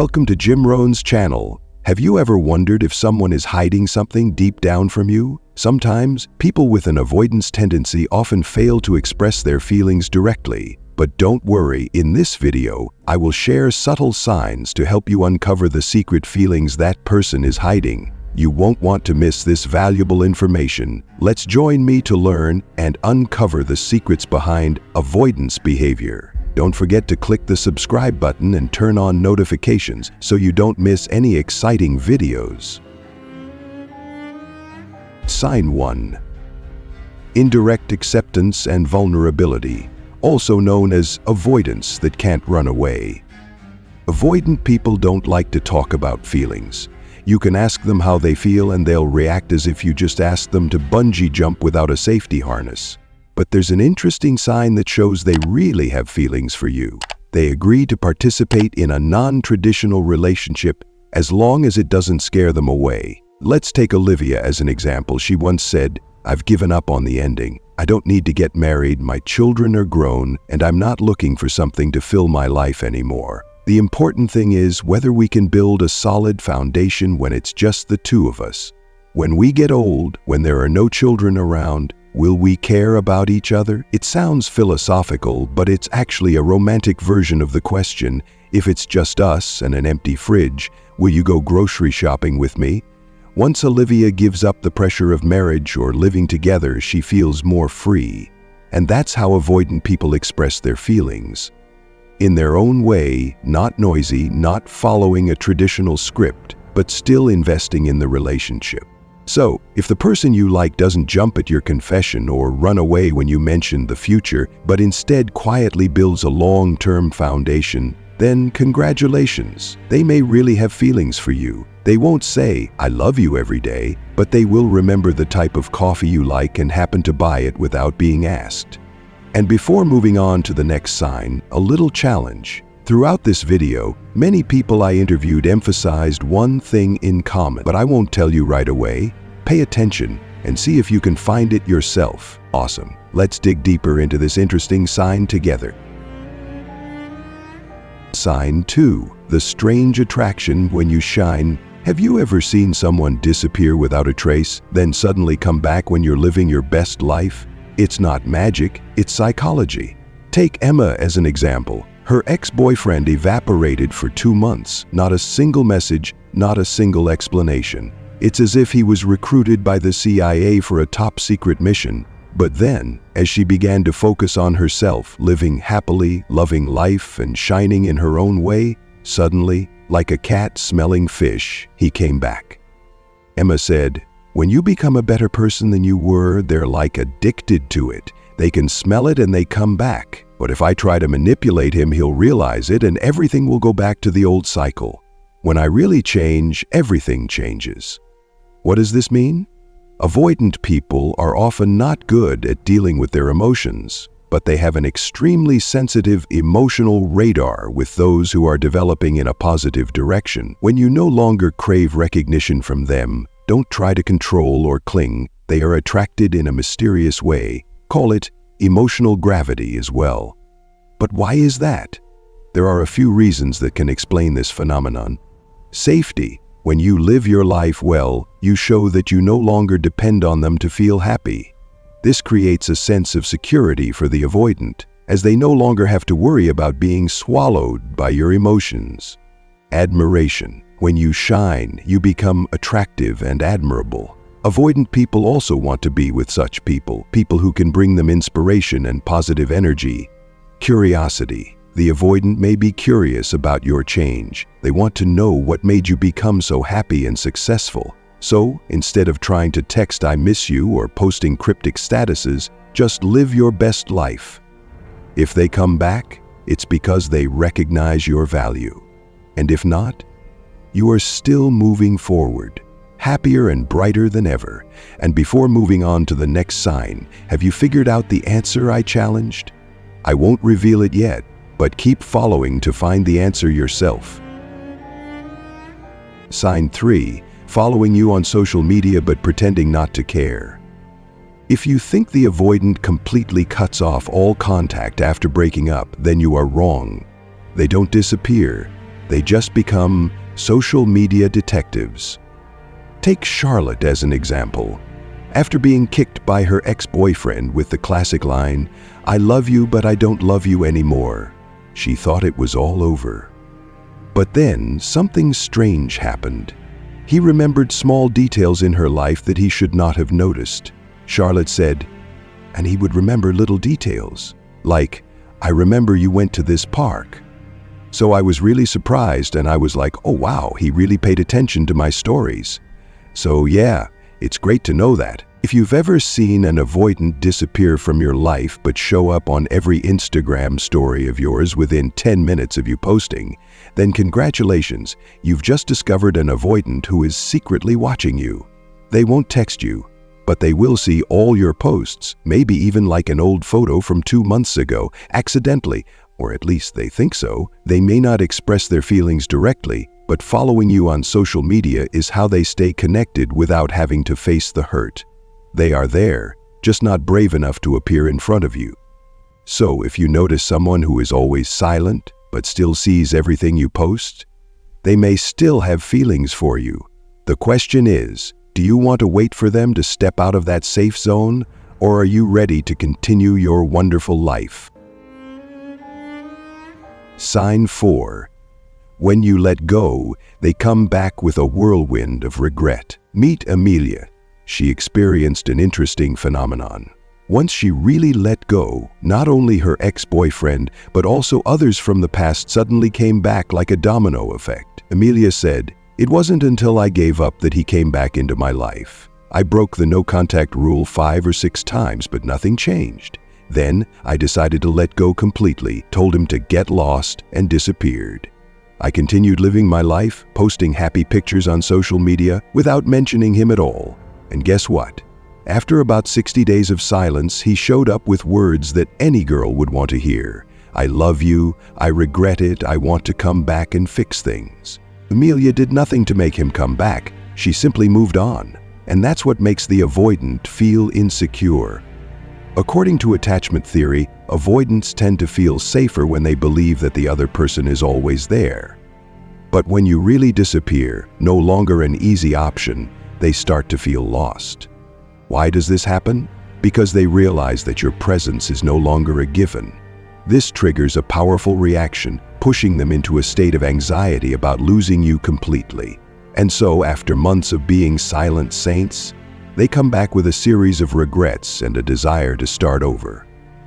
Welcome to Jim Rohn's channel. Have you ever wondered if someone is hiding something deep down from you? Sometimes, people with an avoidance tendency often fail to express their feelings directly. But don't worry, in this video, I will share subtle signs to help you uncover the secret feelings that person is hiding. You won't want to miss this valuable information. Let's join me to learn and uncover the secrets behind avoidance behavior. Don't forget to click the subscribe button and turn on notifications so you don't miss any exciting videos. Sign 1. Indirect acceptance and vulnerability, also known as avoidance that can't run away. Avoidant people don't like to talk about feelings. You can ask them how they feel and they'll react as if you just asked them to bungee jump without a safety harness. But there's an interesting sign that shows they really have feelings for you. They agree to participate in a non-traditional relationship as long as it doesn't scare them away. Let's take Olivia as an example. She once said, "I've given up on the ending. I don't need to get married, my children are grown, and I'm not looking for something to fill my life anymore." The important thing is whether we can build a solid foundation when it's just the two of us. When we get old, when there are no children around, will we care about each other? It sounds philosophical, but it's actually a romantic version of the question, if it's just us and an empty fridge, will you go grocery shopping with me? Once Olivia gives up the pressure of marriage or living together, she feels more free. And that's how avoidant people express their feelings. In their own way, not noisy, not following a traditional script, but still investing in the relationship. So, if the person you like doesn't jump at your confession or run away when you mention the future, but instead quietly builds a long-term foundation, then congratulations. They may really have feelings for you. They won't say, "I love you" every day, but they will remember the type of coffee you like and happen to buy it without being asked. And before moving on to the next sign, a little challenge. Throughout this video, many people I interviewed emphasized one thing in common, but I won't tell you right away. Pay attention and see if you can find it yourself. Awesome. Let's dig deeper into this interesting sign together. Sign 2. The strange attraction when you shine. Have you ever seen someone disappear without a trace, then suddenly come back when you're living your best life? It's not magic, it's psychology. Take Emma as an example. Her ex-boyfriend evaporated for 2 months. Not a single message, not a single explanation. It's as if he was recruited by the CIA for a top-secret mission. But then, as she began to focus on herself, living happily, loving life, and shining in her own way, suddenly, like a cat smelling fish, he came back. Emma said, "When you become a better person than you were, they're like addicted to it. They can smell it and they come back. But if I try to manipulate him, he'll realize it and everything will go back to the old cycle. When I really change, everything changes." What does this mean? Avoidant people are often not good at dealing with their emotions, but they have an extremely sensitive emotional radar with those who are developing in a positive direction. When you no longer crave recognition from them, don't try to control or cling. They are attracted in a mysterious way. Call it emotional gravity as well. But why is that? There are a few reasons that can explain this phenomenon. Safety. When you live your life well, you show that you no longer depend on them to feel happy. This creates a sense of security for the avoidant, as they no longer have to worry about being swallowed by your emotions. Admiration. When you shine, you become attractive and admirable. Avoidant people also want to be with such people who can bring them inspiration and positive energy. Curiosity. The avoidant may be curious about your change. They want to know what made you become so happy and successful. So, instead of trying to text "I miss you" or posting cryptic statuses, just live your best life. If they come back, it's because they recognize your value. And if not, you are still moving forward, happier and brighter than ever. And before moving on to the next sign, have you figured out the answer I challenged? I won't reveal it yet, but keep following to find the answer yourself. Sign 3. Following you on social media but pretending not to care. If you think the avoidant completely cuts off all contact after breaking up, then you are wrong. They don't disappear. They just become social media detectives. Take Charlotte as an example. After being kicked by her ex-boyfriend with the classic line, "I love you, but I don't love you anymore," she thought it was all over. But then something strange happened. He remembered small details in her life that he should not have noticed. Charlotte said, and he would remember little details, like, "I remember you went to this park." So I was really surprised, and I was like, oh wow, he really paid attention to my stories. So yeah, it's great to know that. If you've ever seen an avoidant disappear from your life but show up on every Instagram story of yours within 10 minutes of you posting, then congratulations, you've just discovered an avoidant who is secretly watching you. They won't text you, but they will see all your posts, maybe even like an old photo from 2 months ago, accidentally, or at least they think so. They may not express their feelings directly, but following you on social media is how they stay connected without having to face the hurt. They are there, just not brave enough to appear in front of you. So if you notice someone who is always silent, but still sees everything you post, they may still have feelings for you. The question is, do you want to wait for them to step out of that safe zone, or are you ready to continue your wonderful life? Sign 4. When you let go, they come back with a whirlwind of regret. Meet Amelia. She experienced an interesting phenomenon. Once she really let go, not only her ex-boyfriend, but also others from the past suddenly came back like a domino effect. Amelia said, "It wasn't until I gave up that he came back into my life. I broke the no-contact rule 5 or 6 times, but nothing changed. Then I decided to let go completely, told him to get lost, and disappeared. I continued living my life, posting happy pictures on social media without mentioning him at all. And guess what? After about 60 days of silence, he showed up with words that any girl would want to hear. I love you, I regret it, I want to come back and fix things." Amelia did nothing to make him come back. She simply moved on. And that's what makes the avoidant feel insecure. According to attachment theory, avoidants tend to feel safer when they believe that the other person is always there. But when you really disappear, no longer an easy option, they start to feel lost. Why does this happen? Because they realize that your presence is no longer a given. This triggers a powerful reaction, pushing them into a state of anxiety about losing you completely. And so, after months of being silent saints, they come back with a series of regrets and a desire to start over.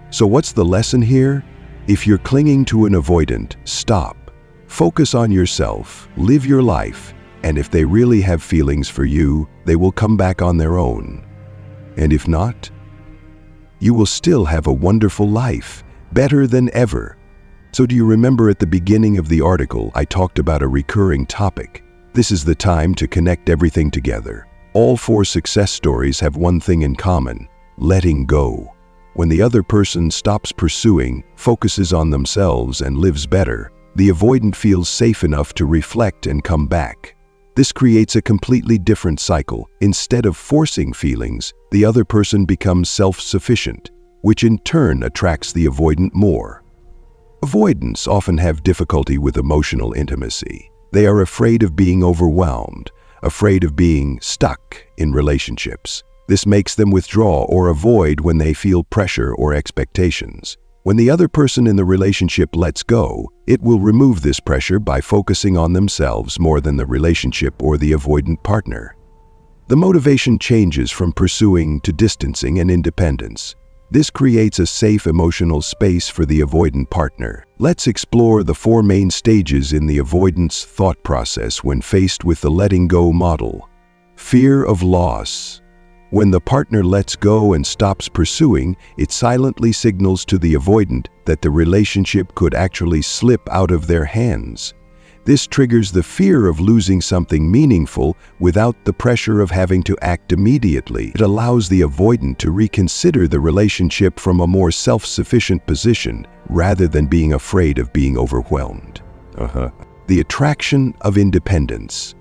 So what's the lesson here? If you're clinging to an avoidant, stop. Focus on yourself, live your life, and if they really have feelings for you, they will come back on their own. And if not, you will still have a wonderful life, better than ever. So do you remember at the beginning of the article, I talked about a recurring topic? This is the time to connect everything together. All 4 success stories have one thing in common: letting go. When the other person stops pursuing, focuses on themselves, and lives better, the avoidant feels safe enough to reflect and come back. This creates a completely different cycle. Instead of forcing feelings, the other person becomes self-sufficient, which in turn attracts the avoidant more. Avoidants often have difficulty with emotional intimacy. They are afraid of being overwhelmed, afraid of being stuck in relationships. This makes them withdraw or avoid when they feel pressure or expectations. When the other person in the relationship lets go, it will remove this pressure by focusing on themselves more than the relationship or the avoidant partner. The motivation changes from pursuing to distancing and independence. This creates a safe emotional space for the avoidant partner. Let's explore the 4 main stages in the avoidance thought process when faced with the letting go model. Fear of loss. When the partner lets go and stops pursuing, it silently signals to the avoidant that the relationship could actually slip out of their hands. This triggers the fear of losing something meaningful without the pressure of having to act immediately. It allows the avoidant to reconsider the relationship from a more self-sufficient position rather than being afraid of being overwhelmed. The attraction of independence.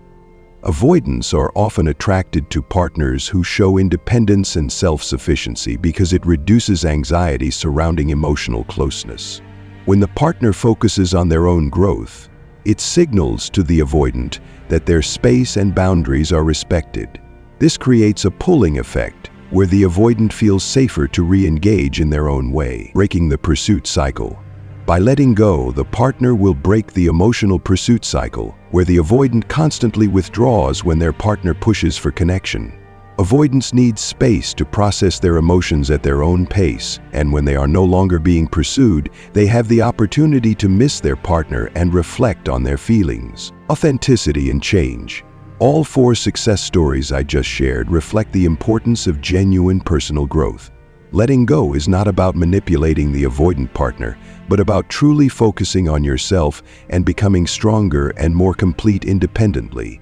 Avoidants are often attracted to partners who show independence and self-sufficiency because it reduces anxiety surrounding emotional closeness. When the partner focuses on their own growth, It signals to the avoidant that their space and boundaries are respected. This creates a pulling effect, where the avoidant feels safer to re-engage in their own way, breaking the pursuit cycle. By letting go, the partner will break the emotional pursuit cycle, where the avoidant constantly withdraws when their partner pushes for connection. Avoidants need space to process their emotions at their own pace, and when they are no longer being pursued, they have the opportunity to miss their partner and reflect on their feelings. Authenticity and change. All 4 success stories I just shared reflect the importance of genuine personal growth. Letting go is not about manipulating the avoidant partner, but about truly focusing on yourself and becoming stronger and more complete independently.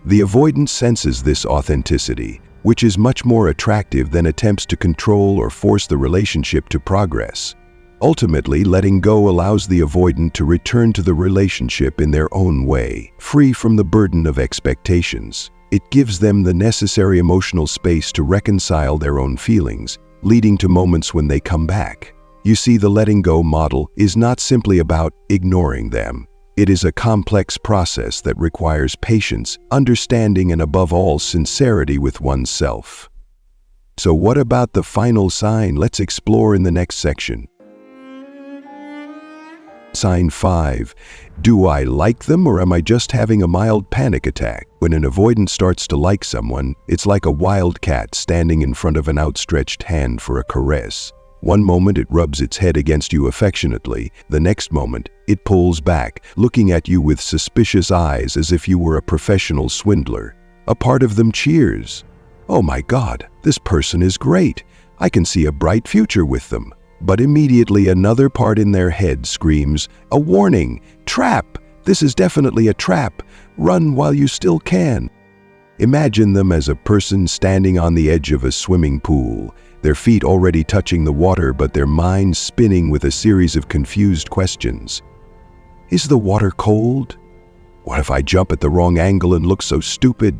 The avoidant senses this authenticity, which is much more attractive than attempts to control or force the relationship to progress. Ultimately, letting go allows the avoidant to return to the relationship in their own way, free from the burden of expectations. It gives them the necessary emotional space to reconcile their own feelings, leading to moments when they come back. You see, the letting go model is not simply about ignoring them. It is a complex process that requires patience, understanding, and above all, sincerity with oneself. So what about the final sign? Let's explore in the next section. Sign 5. Do I like them, or am I just having a mild panic attack? When an avoidant starts to like someone, it's like a wild cat standing in front of an outstretched hand for a caress. One moment it rubs its head against you affectionately, the next moment it pulls back, looking at you with suspicious eyes as if you were a professional swindler. A part of them cheers. Oh my God, this person is great. I can see a bright future with them. But immediately another part in their head screams, a warning, trap, this is definitely a trap, run while you still can. Imagine them as a person standing on the edge of a swimming pool, their feet already touching the water but their minds spinning with a series of confused questions. Is the water cold? What if I jump at the wrong angle and look so stupid?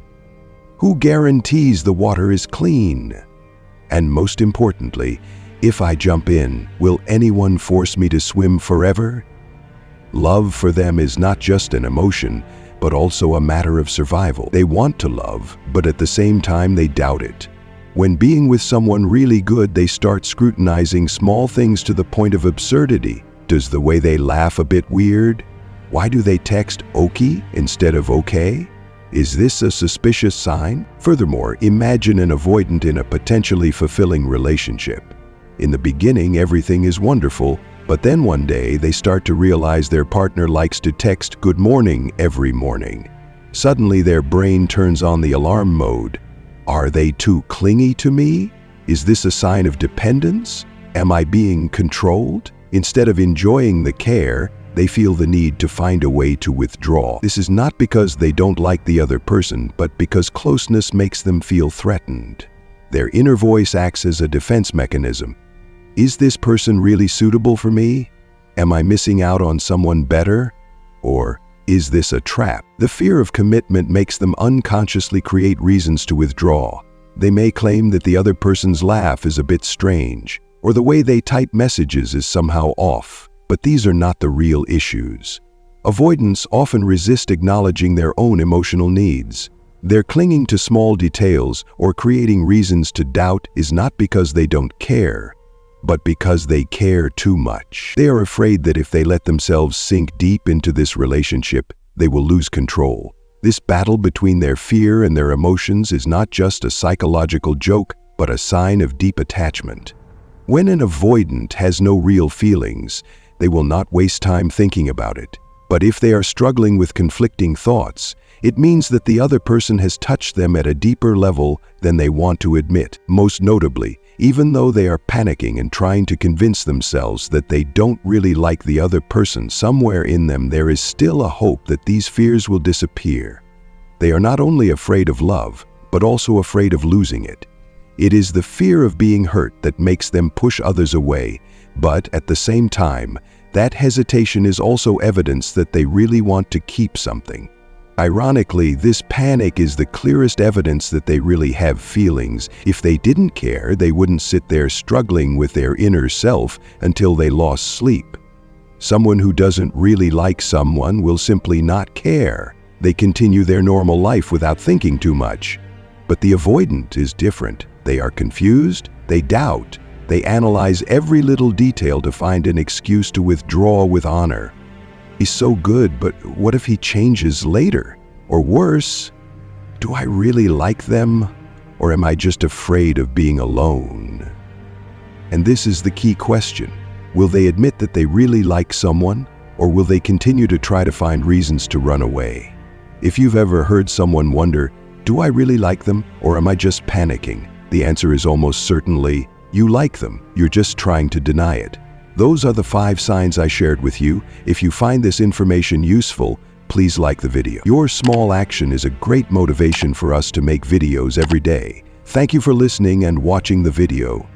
Who guarantees the water is clean? And most importantly, if I jump in, will anyone force me to swim forever? Love for them is not just an emotion, but also a matter of survival. They want to love, but at the same time they doubt it. When being with someone really good, they start scrutinizing small things to the point of absurdity. Does the way they laugh a bit weird? Why do they text "okay" instead of "okay"? Is this a suspicious sign? Furthermore, imagine an avoidant in a potentially fulfilling relationship. In the beginning, everything is wonderful, but then one day they start to realize their partner likes to text "good morning" every morning. Suddenly their brain turns on the alarm mode. Are they too clingy to me? Is this a sign of dependence? Am I being controlled? Instead of enjoying the care, they feel the need to find a way to withdraw. This is not because they don't like the other person, but because closeness makes them feel threatened. Their inner voice acts as a defense mechanism. Is this person really suitable for me? Am I missing out on someone better? Or is this a trap? The fear of commitment makes them unconsciously create reasons to withdraw. They may claim that the other person's laugh is a bit strange, or the way they type messages is somehow off. But these are not the real issues. Avoidants often resist acknowledging their own emotional needs. Their clinging to small details or creating reasons to doubt is not because they don't care, but because they care too much. They are afraid that if they let themselves sink deep into this relationship, they will lose control. This battle between their fear and their emotions is not just a psychological joke, but a sign of deep attachment. When an avoidant has no real feelings, they will not waste time thinking about it. But if they are struggling with conflicting thoughts, it means that the other person has touched them at a deeper level than they want to admit. Most notably, even though they are panicking and trying to convince themselves that they don't really like the other person, somewhere in them there is still a hope that these fears will disappear. They are not only afraid of love, but also afraid of losing it. It is the fear of being hurt that makes them push others away, but at the same time, that hesitation is also evidence that they really want to keep something. Ironically, this panic is the clearest evidence that they really have feelings. If they didn't care, they wouldn't sit there struggling with their inner self until they lost sleep. Someone who doesn't really like someone will simply not care. They continue their normal life without thinking too much. But the avoidant is different. They are confused, they doubt, they analyze every little detail to find an excuse to withdraw with honor. He's so good, but what if he changes later? Or worse, do I really like them? Or am I just afraid of being alone? And this is the key question. Will they admit that they really like someone? Or will they continue to try to find reasons to run away? If you've ever heard someone wonder, do I really like them? Or am I just panicking? The answer is almost certainly, you like them. You're just trying to deny it. Those are the 5 signs I shared with you. If you find this information useful, please like the video. Your small action is a great motivation for us to make videos every day. Thank you for listening and watching the video.